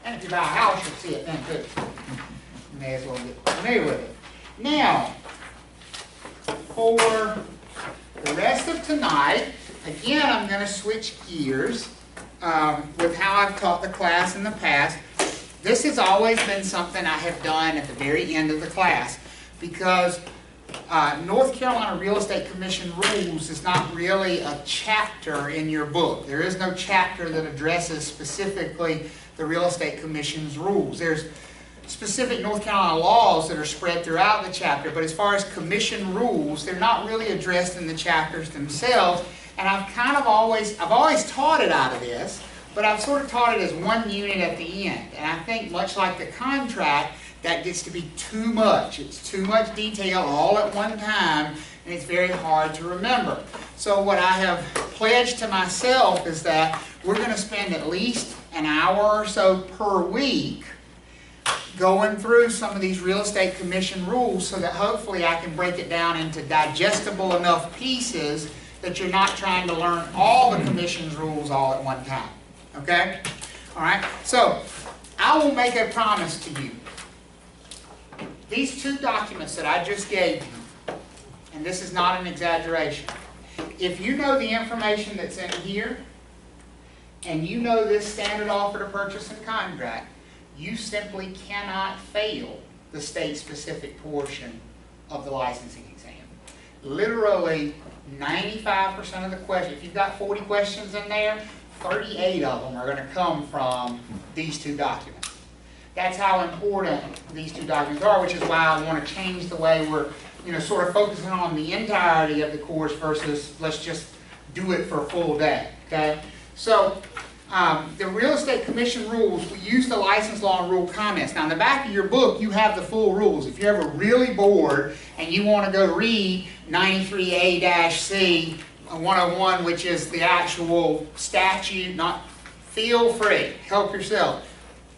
And if you buy a house, you'll see it then too. You may as well get familiar with it. Now, for the rest of tonight, again, I'm going to switch gears with how I've taught the class in the past. This has always been something I have done at the very end of the class because North Carolina Real Estate Commission rules is not really a chapter in your book. There is no chapter that addresses specifically the Real Estate Commission's rules. There's specific North Carolina laws that are spread throughout the chapter, but as far as commission rules, they're not really addressed in the chapters themselves. And I've always taught it out of this, but I've sort of taught it as one unit at the end. And I think much like the contract, that gets to be too much. It's too much detail all at one time, and it's very hard to remember. So what I have pledged to myself is that we're going to spend at least an hour or so per week going through some of these real estate commission rules so that hopefully I can break it down into digestible enough pieces that you're not trying to learn all the commission's rules all at one time. Okay? All right? So I will make a promise to you. These two documents that I just gave you, and this is not an exaggeration, if you know the information that's in here, and you know this standard offer to purchase and contract, you simply cannot fail the state-specific portion of the licensing exam. Literally 95% of the questions, if you've got 40 questions in there, 38 of them are going to come from these two documents. That's how important these two documents are, which is why I want to change the way we're sort of focusing on the entirety of the course versus let's just do it for a full day. Okay? So the Real Estate Commission rules, we use the license law and rule comments. Now in the back of your book you have the full rules. If you're ever really bored and you want to go read 93A-C 101, which is the actual statute, feel free, help yourself.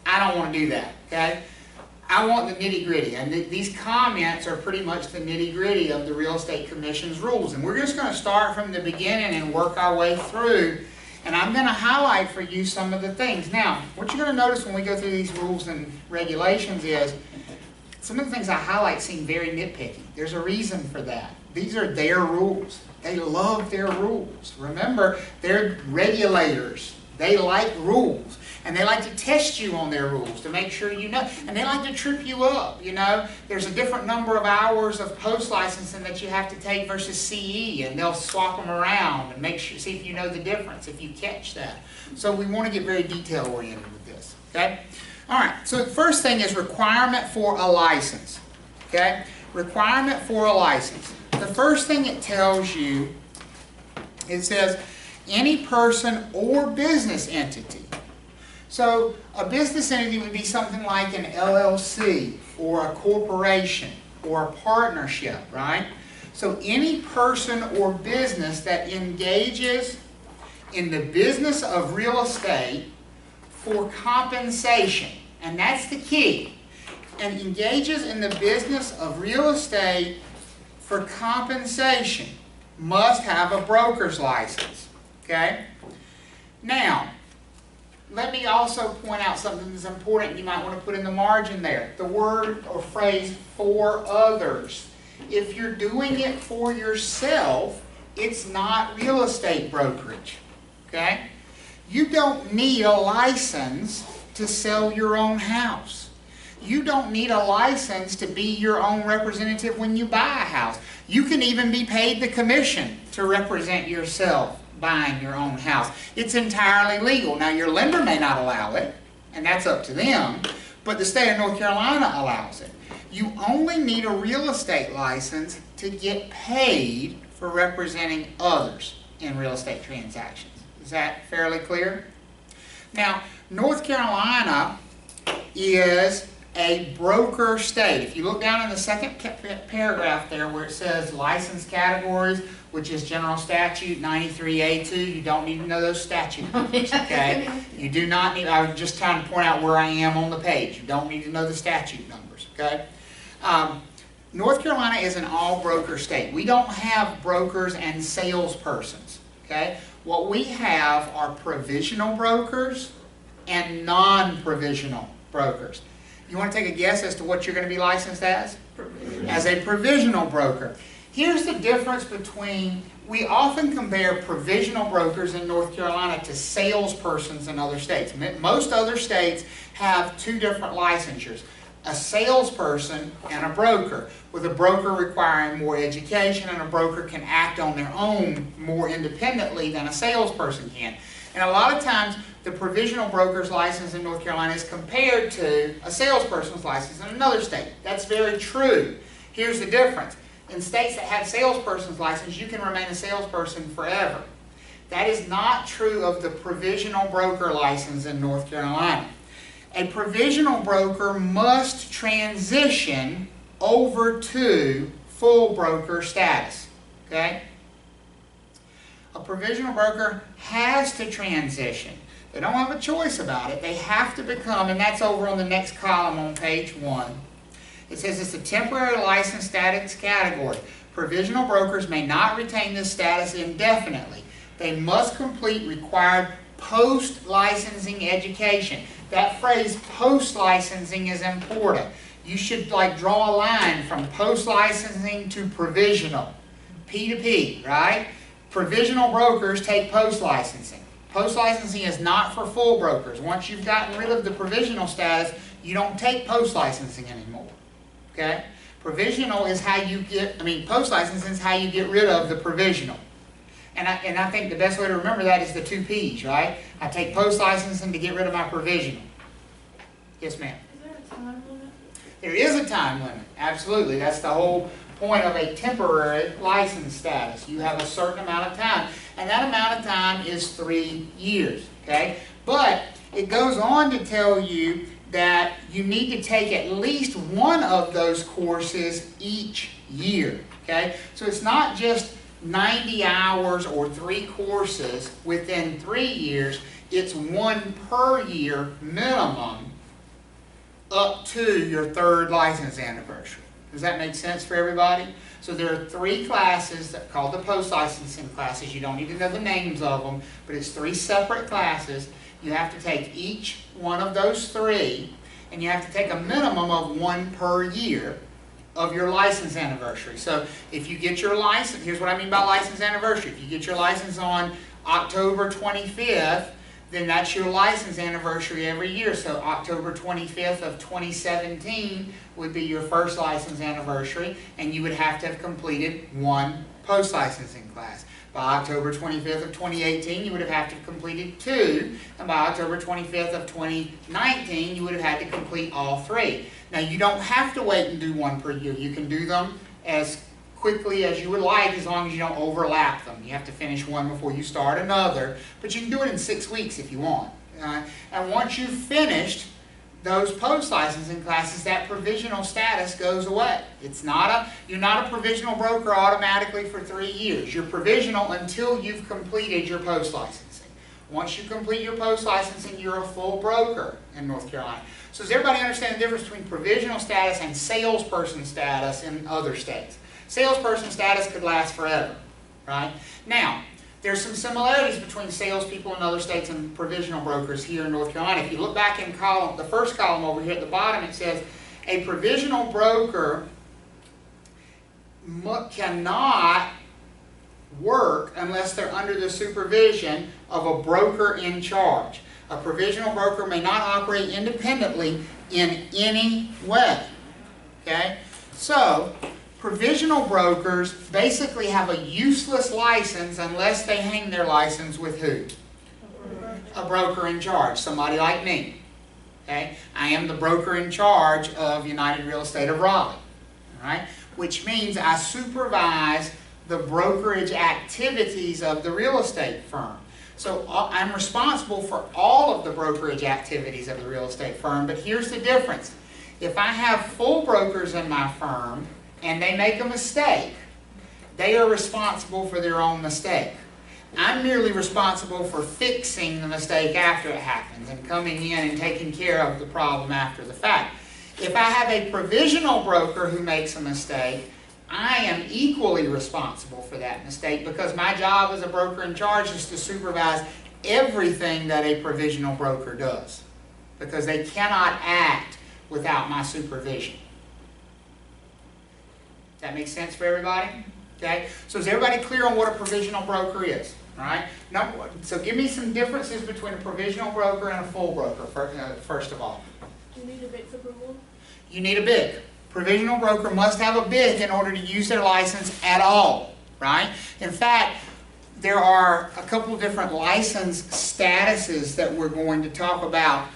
I don't want to do that, okay? I want the nitty-gritty, and these comments are pretty much the nitty-gritty of the Real Estate Commission's rules. And we're just going to start from the beginning and work our way through, and I'm going to highlight for you some of the things. Now, what you're going to notice when we go through these rules and regulations is some of the things I highlight seem very nitpicky. There's a reason for that. These are their rules. They love their rules. Remember, they're regulators. They like rules. And they like to test you on their rules to make sure you know. And they like to trip you up, There's a different number of hours of post-licensing that you have to take versus CE, and they'll swap them around and see if you know the difference, if you catch that. So we want to get very detail-oriented with this, okay? All right, so the first thing is requirement for a license, okay? Requirement for a license. The first thing it tells you, it says, any person or business entity. So a business entity would be something like an LLC or a corporation or a partnership, right? So any person or business that engages in the business of real estate for compensation, and that's the key, and engages in the business of real estate for compensation must have a broker's license, okay? Now, let me also point out something that's important you might want to put in the margin there. The word or phrase, for others. If you're doing it for yourself, it's not real estate brokerage. Okay? You don't need a license to sell your own house. You don't need a license to be your own representative when you buy a house. You can even be paid the commission to represent yourself buying your own house. It's entirely legal. Now your lender may not allow it, and that's up to them, but the state of North Carolina allows it. You only need a real estate license to get paid for representing others in real estate transactions. Is that fairly clear? Now, North Carolina is a broker state. If you look down in the second paragraph there where it says license categories, which is General Statute 93A2, you don't need to know those statute numbers, okay? You do not need, I was just trying to point out where I am on the page. You don't need to know the statute numbers, okay? North Carolina is an all-broker state. We don't have brokers and salespersons, okay? What we have are provisional brokers and non-provisional brokers. You want to take a guess as to what you're going to be licensed as? As a provisional broker. Here's the difference between, we often compare provisional brokers in North Carolina to salespersons in other states. Most other states have two different licensures, a salesperson and a broker, with a broker requiring more education, and a broker can act on their own more independently than a salesperson can. And a lot of times, the provisional broker's license in North Carolina is compared to a salesperson's license in another state. That's very true. Here's the difference. In states that have salesperson's license, you can remain a salesperson forever. That is not true of the provisional broker license in North Carolina. A provisional broker must transition over to full broker status. Okay? A provisional broker has to transition. They don't have a choice about it. They have to become, and that's over on the next column on page 1. It says it's a temporary license status category. Provisional brokers may not retain this status indefinitely. They must complete required post-licensing education. That phrase post-licensing is important. You should draw a line from post-licensing to provisional. P to P, right? Provisional brokers take post-licensing. Post-licensing is not for full brokers. Once you've gotten rid of the provisional status, you don't take post-licensing anymore. Okay? Provisional is how you get, post-licensing is how you get rid of the provisional. And I think the best way to remember that is the 2 P's, right? I take post-licensing to get rid of my provisional. Yes, ma'am? Is there a time limit? There is a time limit. Absolutely. That's the whole point of a temporary license status. You have a certain amount of time. And that amount of time is 3 years. Okay? But it goes on to tell you that you need to take at least one of those courses each year. Okay? So it's not just 90 hours or 3 courses within 3 years. It's 1 per year minimum up to your 3rd license anniversary. Does that make sense for everybody? So there are 3 classes that are called the post-licensing classes. You don't need to know the names of them, but it's 3 separate classes. You have to take each one of those 3, and you have to take a minimum of 1 per year of your license anniversary. So if you get your license, here's what I mean by license anniversary. If you get your license on October 25th, then that's your license anniversary every year. So October 25th of 2017 would be your first license anniversary, and you would have to have completed 1 post-licensing class. By October 25th of 2018, you would have had to have completed 2, and by October 25th of 2019, you would have had to complete all 3. Now, you don't have to wait and do 1 per year. You can do them as quickly as you would like, as long as you don't overlap them. You have to finish 1 before you start another, but you can do it in 6 weeks if you want. And once you've finished those post-licensing classes, that provisional status goes away. You're not a provisional broker automatically for 3 years. You're provisional until you've completed your post-licensing. Once you complete your post-licensing, you're a full broker in North Carolina. So does everybody understand the difference between provisional status and salesperson status in other states? Salesperson status could last forever, right? Now, there's some similarities between salespeople in other states and provisional brokers here in North Carolina. If you look back in the first column over here at the bottom, it says a provisional broker cannot work unless they're under the supervision of a broker in charge. A provisional broker may not operate independently in any way. Okay? So, provisional brokers basically have a useless license unless they hang their license with who? A broker in charge, somebody like me. Okay? I am the broker in charge of United Real Estate of Raleigh. All right? Which means I supervise the brokerage activities of the real estate firm. So I'm responsible for all of the brokerage activities of the real estate firm, but here's the difference. If I have full brokers in my firm and they make a mistake, they are responsible for their own mistake. I'm merely responsible for fixing the mistake after it happens and coming in and taking care of the problem after the fact. If I have a provisional broker who makes a mistake, I am equally responsible for that mistake because my job as a broker in charge is to supervise everything that a provisional broker does, because they cannot act without my supervision. That makes sense for everybody? Okay, so is everybody clear on what a provisional broker is? All right. So give me some differences between a provisional broker and a full broker, first of all. Do you need a BIC for approval? You need a BIC. Provisional broker must have a BIC in order to use their license at all, right? In fact, there are a couple of different license statuses that we're going to talk about: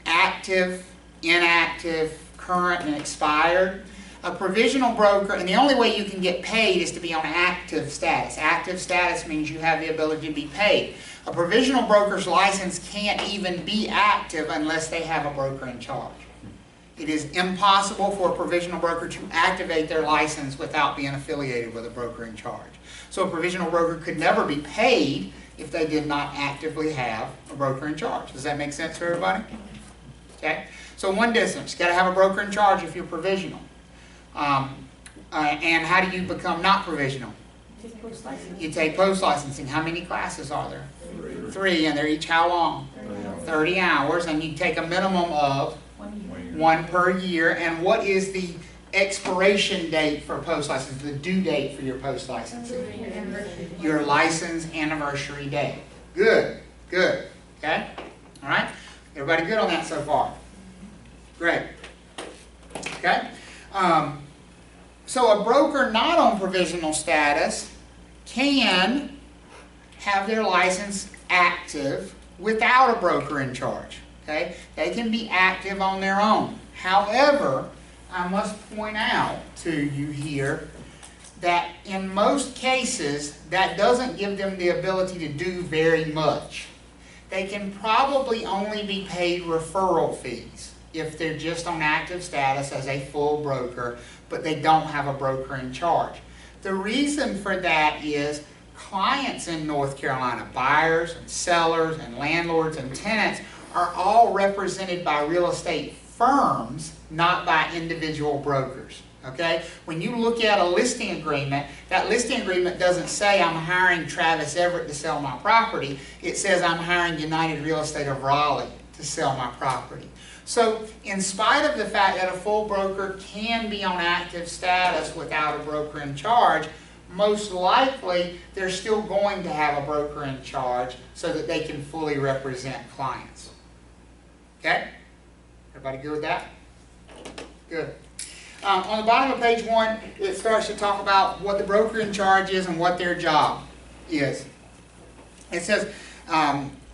active, inactive, current, and expired. A provisional broker, and the only way you can get paid is to be on active status. Active status means you have the ability to be paid. A provisional broker's license can't even be active unless they have a broker in charge. It is impossible for a provisional broker to activate their license without being affiliated with a broker in charge. So a provisional broker could never be paid if they did not actively have a broker in charge. Does that make sense for everybody? Okay. So one difference: got to have a broker in charge if you're provisional. And how do you become not provisional? You take post-licensing. How many classes are there? 3, and they're each how long? 30 hours, and you take a minimum of 1 per year. And what is the expiration date for post-licensing, the due date for your post-licensing? Your license anniversary date. Good, good. Okay? All right? Everybody good on that so far? Great. Okay? So a broker not on provisional status can have their license active without a broker in charge. Okay? They can be active on their own. However, I must point out to you here that in most cases, that doesn't give them the ability to do very much. They can probably only be paid referral fees if they're just on active status as a full broker, but they don't have a broker in charge. The reason for that is clients in North Carolina, buyers and sellers and landlords and tenants, are all represented by real estate firms, not by individual brokers. Okay? When you look at a listing agreement, that listing agreement doesn't say I'm hiring Travis Everette to sell my property. It says I'm hiring United Real Estate of Raleigh to sell my property. So, in spite of the fact that a full broker can be on active status without a broker in charge, most likely they're still going to have a broker in charge so that they can fully represent clients. Okay? Everybody good with that? Good. On the bottom of page 1, it starts to talk about what the broker in charge is and what their job is. It says,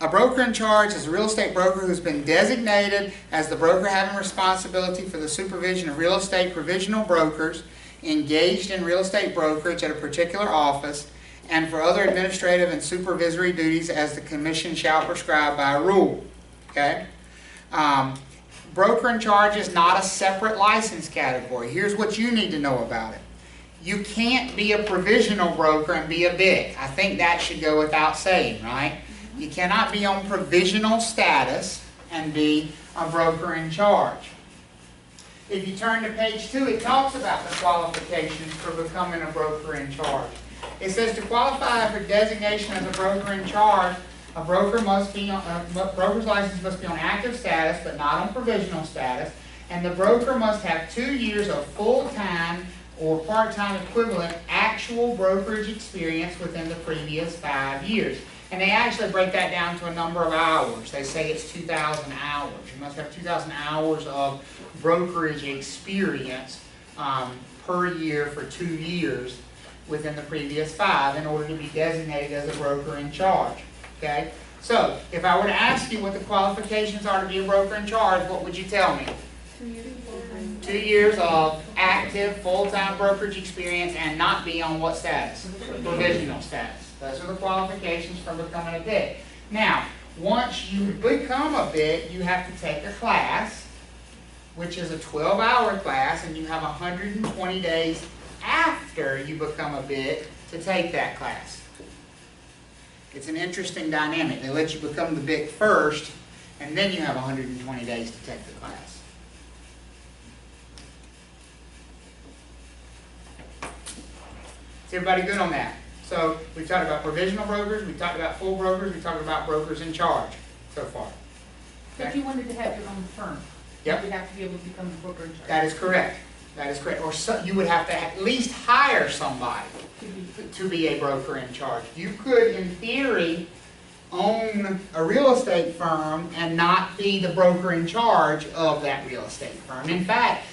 a broker in charge is a real estate broker who's been designated as the broker having responsibility for the supervision of real estate provisional brokers engaged in real estate brokerage at a particular office, and for other administrative and supervisory duties as the commission shall prescribe by rule. Okay? Broker in charge is not a separate license category. Here's what you need to know about it. You can't be a provisional broker and be a BIC. I think that should go without saying, right? You cannot be on provisional status and be a broker in charge. If you turn to page 2, it talks about the qualifications for becoming a broker in charge. It says to qualify for designation as a broker in charge, a broker must be on, broker's license must be on active status but not on provisional status, and the broker must have 2 years of full-time or part-time equivalent actual brokerage experience within the previous 5 years. And they actually break that down to a number of hours. They say it's 2,000 hours. You must have 2,000 hours of brokerage experience per year for 2 years within the previous 5 in order to be designated as a broker in charge. Okay? So, if I were to ask you what the qualifications are to be a broker in charge, what would you tell me? 2 years full-time. 2 years of active, full-time brokerage experience and not be on what status? Provisional status. Those are the qualifications for becoming a BIC. Now, once you become a BIC, you have to take a class, which is a 12-hour class, and you have 120 days after you become a BIC to take that class. It's an interesting dynamic. They let you become the BIC first, and then you have 120 days to take the class. Is everybody good on that? So we talked about provisional brokers, we talked about full brokers, we talked about brokers in charge so far. But you wanted to have your own firm. Yep. You would have to be able to become a broker in charge. That is correct. That is correct. Or so, you would have to at least hire somebody to be a broker in charge. You could, in theory, own a real estate firm and not be the broker in charge of that real estate firm. In fact,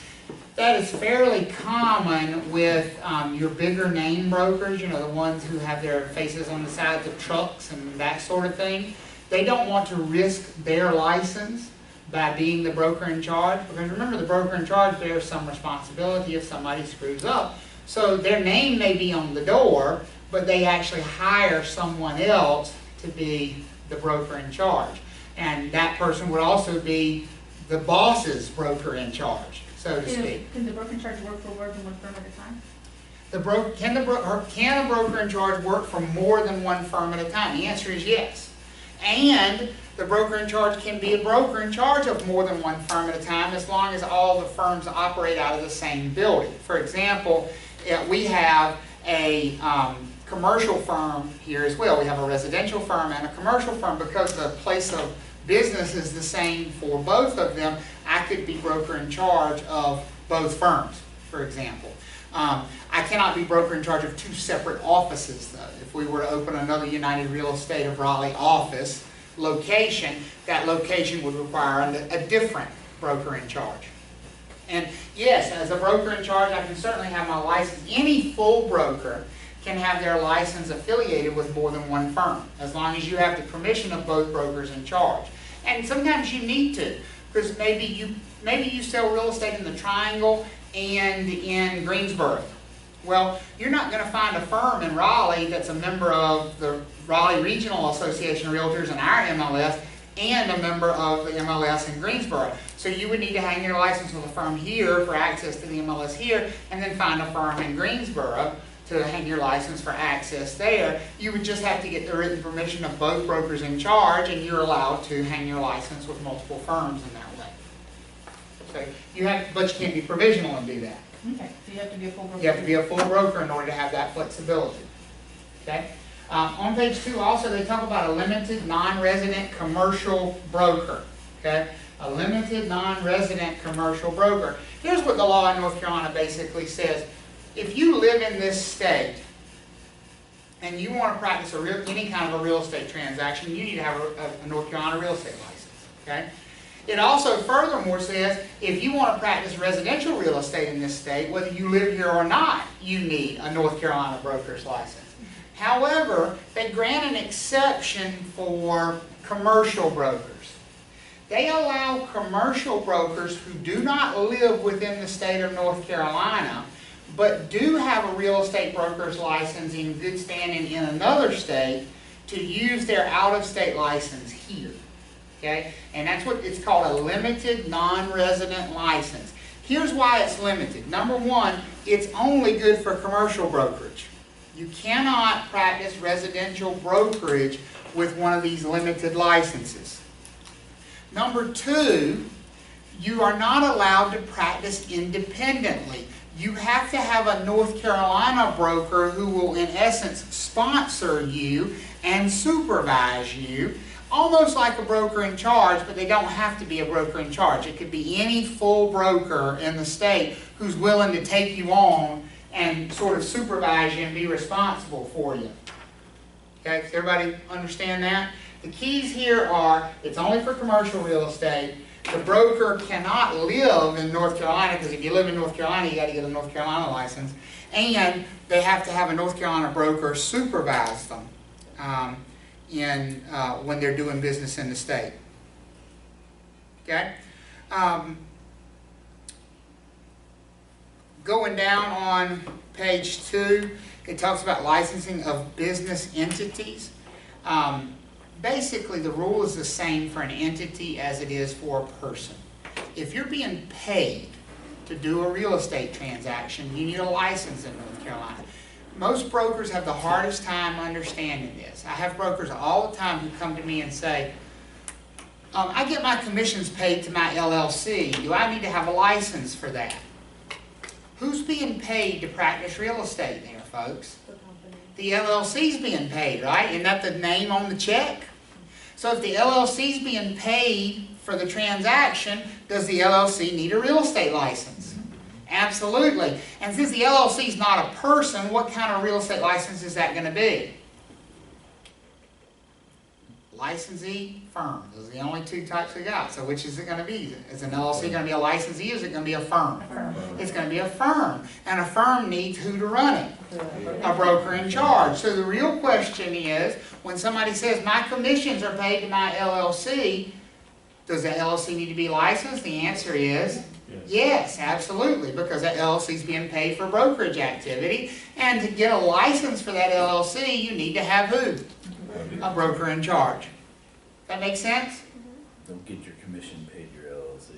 that is fairly common with your bigger name brokers, you know, the ones who have their faces on the sides of trucks and that sort of thing. They don't want to risk their license by being the broker in charge, because remember, the broker in charge bears some responsibility if somebody screws up. So their name may be on the door, but they actually hire someone else to be the broker in charge. And that person would also be the boss's broker in charge, so to speak. Can the broker in charge work for more than one firm at a time? Can a broker in charge work for more than one firm at a time? The answer is yes. And the broker in charge can be a broker in charge of more than one firm at a time, as long as all the firms operate out of the same building. For example, we have a commercial firm here as well. We have a residential firm and a commercial firm. Because the place of business is the same for both of them, I could be broker in charge of both firms, for example. I cannot be broker in charge of two separate offices, though. If we were to open another United Real Estate of Raleigh office location, that location would require a different broker in charge. And yes, as a broker in charge, I can certainly have my license. Any full broker can have their license affiliated with more than one firm, as long as you have the permission of both brokers in charge. And sometimes you need to, because maybe you sell real estate in the Triangle and in Greensboro. Well, you're not going to find a firm in Raleigh that's a member of the Raleigh Regional Association of Realtors and our MLS, and a member of the MLS in Greensboro. So you would need to hang your license with a firm here for access to the MLS here, and then find a firm in Greensboro to hang your license for access there. You would just have to get the written permission of both brokers in charge, and you're allowed to hang your license with multiple firms in that way. So but you can't be provisional and do that. Okay, so you have to be a full broker. You have to be a full broker in order to have that flexibility. Okay. On page 2 also, they talk about a limited non-resident commercial broker. Okay, a limited non-resident commercial broker. Here's what the law in North Carolina basically says. If you live in this state and you want to practice any kind of a real estate transaction, you need to have a North Carolina real estate license. Okay. It also furthermore says if you want to practice residential real estate in this state, whether you live here or not, you need a North Carolina broker's license. However, they grant an exception for commercial brokers. They allow commercial brokers who do not live within the state of North Carolina, but do have a real estate broker's license in good standing in another state, to use their out-of-state license here. Okay? And that's what it's called, a limited non-resident license. Here's why it's limited. Number one, it's only good for commercial brokerage. You cannot practice residential brokerage with one of these limited licenses. Number two, you are not allowed to practice independently. You have to have a North Carolina broker who will, in essence, sponsor you and supervise you, almost like a broker in charge, but they don't have to be a broker in charge. It could be any full broker in the state who's willing to take you on and sort of supervise you and be responsible for you. Okay, does everybody understand that? The keys here are, it's only for commercial real estate. The broker cannot live in North Carolina, because if you live in North Carolina, you got to get a North Carolina license. And they have to have a North Carolina broker supervise them when they're doing business in the state. Okay? Going down on page 2, it talks about licensing of business entities. Basically, the rule is the same for an entity as it is for a person. If you're being paid to do a real estate transaction, you need a license in North Carolina. Most brokers have the hardest time understanding this. I have brokers all the time who come to me and say, I get my commissions paid to my LLC. Do I need to have a license for that? Who's being paid to practice real estate there, folks? The company. the LLC's being paid, right? Isn't that the name on the check? So if the LLC's being paid for the transaction, does the LLC need a real estate license? Absolutely. And since the LLC is not a person, what kind of real estate license is that going to be? Licensee, firm. Those are the only two types we got. So which is it going to be? Is an LLC going to be a licensee, or is it going to be a firm? It's going to be a firm. And a firm needs who to run it? A broker in charge. So the real question is, when somebody says, my commissions are paid to my LLC, does the LLC need to be licensed? The answer is yes, absolutely, because that LLC is being paid for brokerage activity. And to get a license for that LLC, you need to have who? A broker in charge. That make sense? Don't get your commission paid your LLC.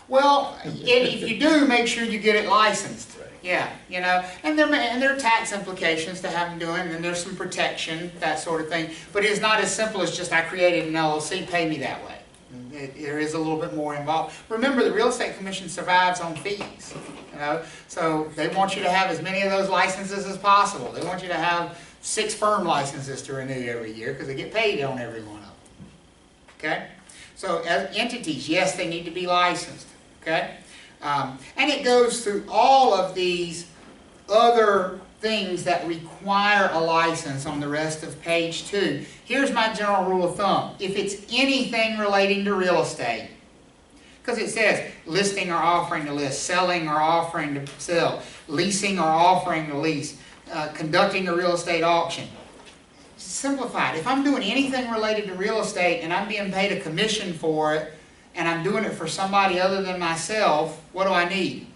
Well, if you do, make sure you get it licensed. Right. Yeah, you know, and there are tax implications to having doing, and there's some protection, that sort of thing. But it's not as simple as just I created an LLC, pay me that way. There is a little bit more involved. Remember, the real estate commission survives on fees. You know, so they want you to have as many of those licenses as possible. They want you to have 6 firm licenses to renew every year because they get paid on every one of them. Okay? So as entities, yes, they need to be licensed. Okay? And it goes through all of these other things that require a license on the rest of page 2. Here's my general rule of thumb. If it's anything relating to real estate, because it says listing or offering to list, selling or offering to sell, leasing or offering to lease, conducting a real estate auction. Simplified. If I'm doing anything related to real estate and I'm being paid a commission for it, and I'm doing it for somebody other than myself, what do I need?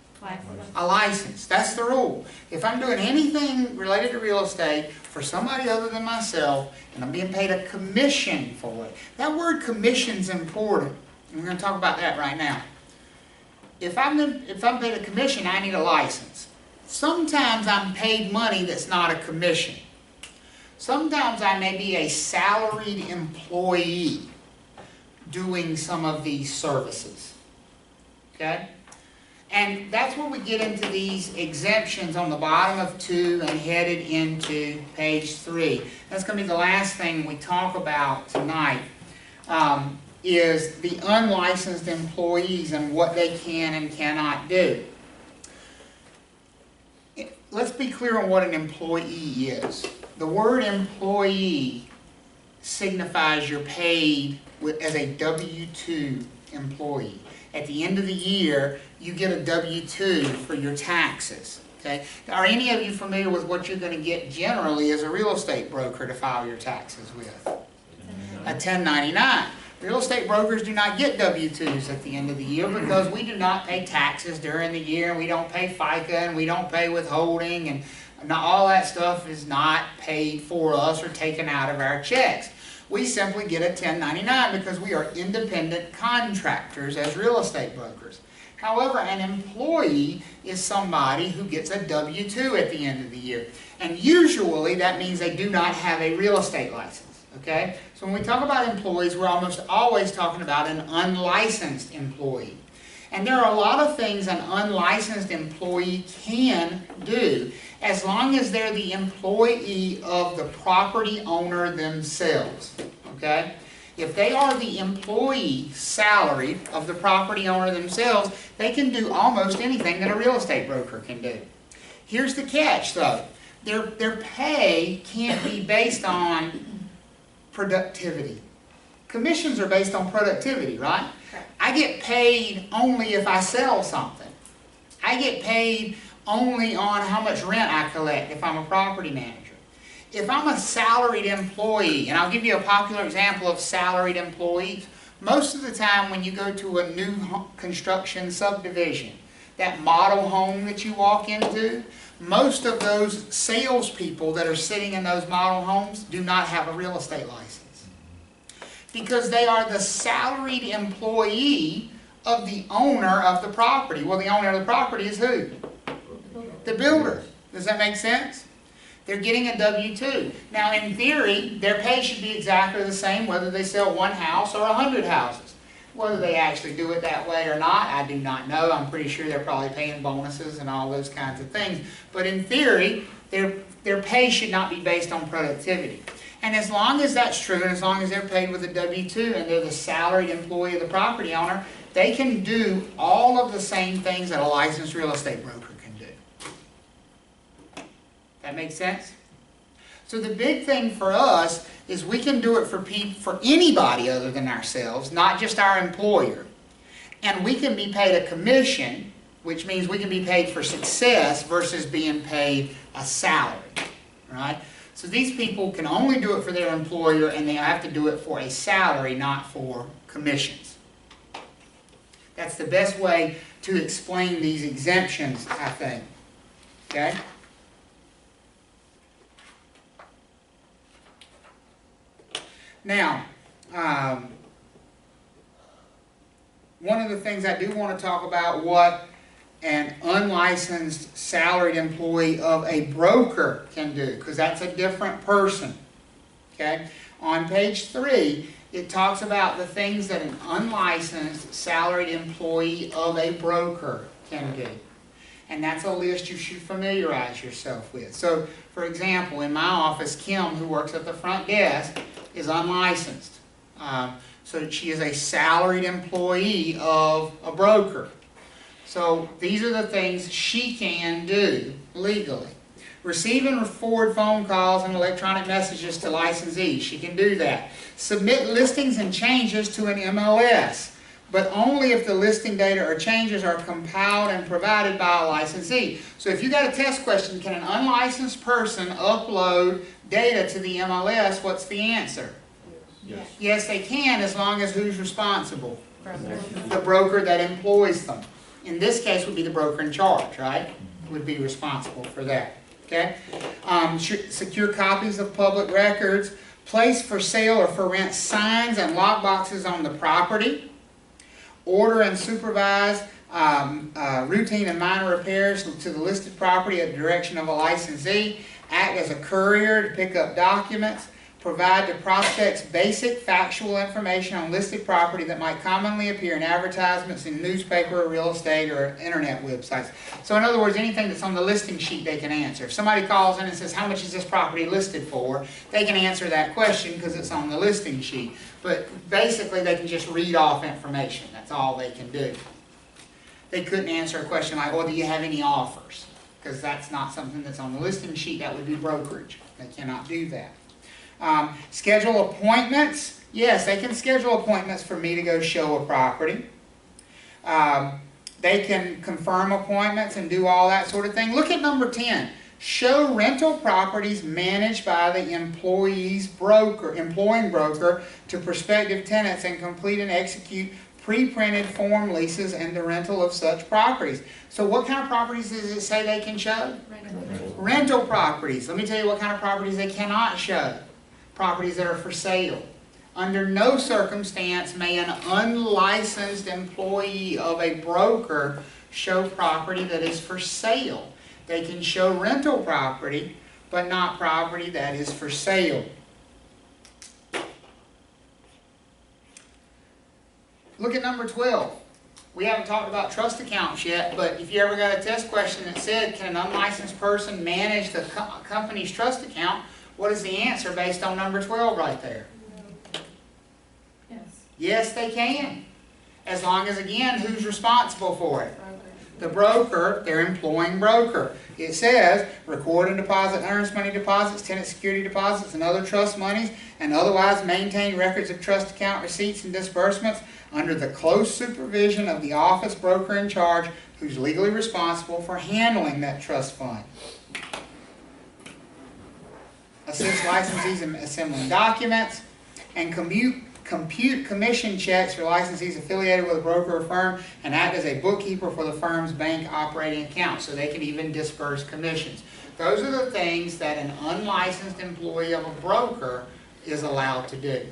A license. That's the rule. If I'm doing anything related to real estate for somebody other than myself, and I'm being paid a commission for it, that word commission is important. And we're going to talk about that right now. If I'm paid a commission, I need a license. Sometimes I'm paid money that's not a commission. Sometimes I may be a salaried employee doing some of these services. Okay? And that's where we get into these exemptions on the bottom of 2 and headed into page 3. That's going to be the last thing we talk about tonight, is the unlicensed employees and what they can and cannot do. Let's be clear on what an employee is. The word employee signifies you're paid as a W-2 employee. At the end of the year, you get a W-2 for your taxes. Okay? Are any of you familiar with what you're going to get generally as a real estate broker to file your taxes with? A 1099. Real estate brokers do not get W-2s at the end of the year because we do not pay taxes during the year, and we don't pay FICA, and we don't pay withholding, and all that stuff is not paid for us or taken out of our checks. We simply get a 1099 because we are independent contractors as real estate brokers. However, an employee is somebody who gets a W-2 at the end of the year. And usually that means they do not have a real estate license. Okay? So when we talk about employees, we're almost always talking about an unlicensed employee. And there are a lot of things an unlicensed employee can do as long as they're the employee of the property owner themselves. Okay? If they are the employee salaried of the property owner themselves, they can do almost anything that a real estate broker can do. Here's the catch though. Their pay can't be based on productivity. Commissions are based on productivity, right? I get paid only if I sell something. I get paid only on how much rent I collect if I'm a property manager. If I'm a salaried employee, and I'll give you a popular example of salaried employees, most of the time when you go to a new construction subdivision, that model home that you walk into, most of those salespeople that are sitting in those model homes do not have a real estate license. Because they are the salaried employee of the owner of the property. Well, the owner of the property is who? The builder. Does that make sense? They're getting a W-2. Now, in theory, their pay should be exactly the same whether they sell 1 house or 100 houses. Whether they actually do it that way or not, I do not know. I'm pretty sure they're probably paying bonuses and all those kinds of things. But in theory, their pay should not be based on productivity. And as long as that's true, and as long as they're paid with a W-2 and they're the salaried employee of the property owner, they can do all of the same things that a licensed real estate broker can do. That makes sense? So the big thing for us is we can do it for anybody other than ourselves, not just our employer. And we can be paid a commission, which means we can be paid for success versus being paid a salary, right? So these people can only do it for their employer, and they have to do it for a salary, not for commissions. That's the best way to explain these exemptions, I think. Okay? Now, one of the things I do want to talk about what an unlicensed salaried employee of a broker can do, because that's a different person. Okay? On page 3, it talks about the things that an unlicensed salaried employee of a broker can do. And that's a list you should familiarize yourself with. So, for example, in my office, Kim, who works at the front desk, is unlicensed. So she is a salaried employee of a broker. So these are the things she can do legally. Receive and forward phone calls and electronic messages to licensees. She can do that. Submit listings and changes to an MLS, but only if the listing data or changes are compiled and provided by a licensee. So if you got a test question, can an unlicensed person upload data to the MLS? What's the answer? Yes. Yes, they can, as long as who's responsible? The broker that employs them. In this case would be the broker in charge, right? Would be responsible for that. Okay? Secure copies of public records. Place for sale or for rent signs and lockboxes on the property. Order and supervise routine and minor repairs to the listed property at the direction of a licensee. Act as a courier to pick up documents. Provide to prospects basic factual information on listed property that might commonly appear in advertisements in newspaper, real estate, or internet websites. So in other words, anything that's on the listing sheet they can answer. If somebody calls in and says, how much is this property listed for? They can answer that question because it's on the listing sheet. But basically they can just read off information. That's all they can do. They couldn't answer a question like, well, do you have any offers? Because that's not something that's on the listing sheet. That would be brokerage. They cannot do that. Schedule appointments. Yes, they can schedule appointments for me to go show a property. They can confirm appointments and do all that sort of thing. Look at number 10. Show rental properties managed by the employing broker to prospective tenants and complete and execute pre-printed form leases and the rental of such properties. So what kind of properties does it say they can show? Rental properties. Let me tell you what kind of properties they cannot show. Properties that are for sale. Under no circumstance may an unlicensed employee of a broker show property that is for sale. They can show rental property, but not property that is for sale. Look at number 12. We haven't talked about trust accounts yet, but if you ever got a test question that said, can an unlicensed person manage the company's trust account? What is the answer based on number 12 right there? Yes. Yes, they can. As long as, again, who's responsible for it? The broker, their employing broker. It says, record and deposit earnest money deposits, tenant security deposits, and other trust monies, and otherwise maintain records of trust account receipts and disbursements under the close supervision of the office broker in charge who's legally responsible for handling that trust fund. Assist licensees in assembling documents, and compute commission checks for licensees affiliated with a broker or firm, and act as a bookkeeper for the firm's bank operating account, so they can even disperse commissions. Those are the things that an unlicensed employee of a broker is allowed to do.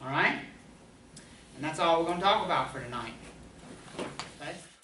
Alright? And that's all we're going to talk about for tonight.